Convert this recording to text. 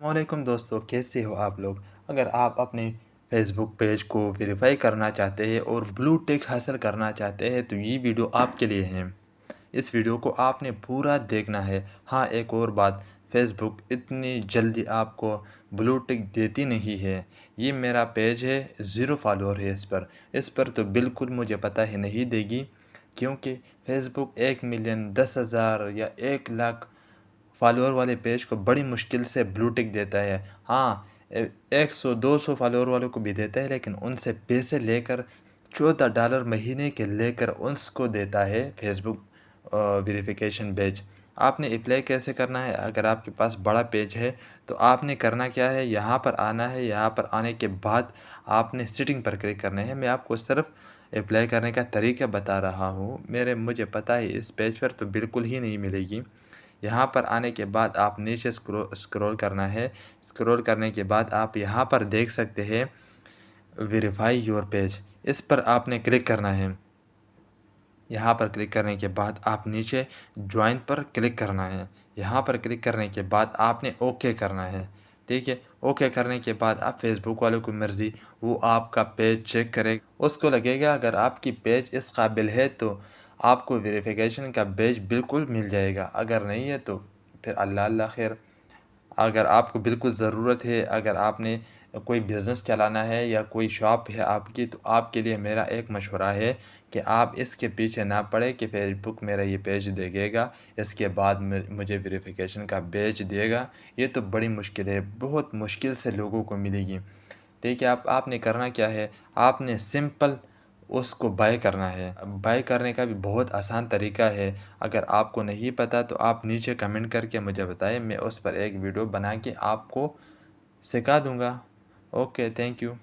वालेकुम दोस्तों, कैसे हो आप लोग। अगर आप अपने फेसबुक पेज को वेरीफाई करना चाहते हैं और ब्लू टिक हासिल करना चाहते हैं तो ये वीडियो आपके लिए है। इस वीडियो को आपने पूरा देखना है। हाँ, एक और बात, फेसबुक इतनी जल्दी आपको ब्लू टिक देती नहीं है। ये मेरा पेज है, ज़ीरो फॉलोअर है इस पर तो बिल्कुल मुझे पता है नहीं देगी, क्योंकि फेसबुक 1 मिलियन 10,000 या 1 लाख फॉलोअर वाले पेज को बड़ी मुश्किल से ब्लू टिक देता है। हाँ, 100 200 फॉलोअर वालों को भी देता है, लेकिन उनसे पैसे लेकर $14 महीने के लेकर उसको देता है फेसबुक वेरिफिकेशन पेज। आपने अप्लाई कैसे करना है? अगर आपके पास बड़ा पेज है तो आपने करना क्या है, यहाँ पर आना है। यहाँ पर आने के बाद आपने सेटिंग पर क्लिक करना है। मैं आपको सिर्फ अप्लाई करने का तरीका बता रहा हूँ। मुझे पता है इस पेज पर तो बिल्कुल ही नहीं मिलेगी। यहाँ पर आने के बाद आप नीचे स्क्रॉल करना है। स्क्रॉल करने के बाद आप यहाँ पर देख सकते हैं वेरीफाई योर पेज, इस पर आपने क्लिक करना है। यहाँ पर क्लिक करने के बाद आप नीचे ज्वाइन पर क्लिक करना है। यहाँ पर क्लिक करने के बाद आपने ओके करना है। ठीक है, ओके करने के बाद आप फेसबुक वालों की मर्ज़ी, वो आपका पेज चेक करे। उसको लगेगा अगर आपकी पेज इस काबिल है तो आपको वेरिफिकेशन का पेज बिल्कुल मिल जाएगा। अगर नहीं है तो फिर अल्लाह अल्लाह खैर। अगर आपको बिल्कुल ज़रूरत है, अगर आपने कोई बिज़नेस चलाना है या कोई शॉप है आपकी, तो आपके लिए मेरा एक मशवरा है कि आप इसके पीछे ना पड़े कि फेसबुक मेरा ये पेज देखेगा, इसके बाद मुझे वेरिफिकेशन का पेज देगा। ये तो बड़ी मुश्किल है, बहुत मुश्किल से लोगों को मिलेगी। ठीक है, आपने करना क्या है, आपने सिंपल उसको बाय करना है। बाय करने का भी बहुत आसान तरीका है। अगर आपको नहीं पता तो आप नीचे कमेंट करके मुझे बताएं, मैं उस पर एक वीडियो बना के आपको सिखा दूंगा। Okay, thank you.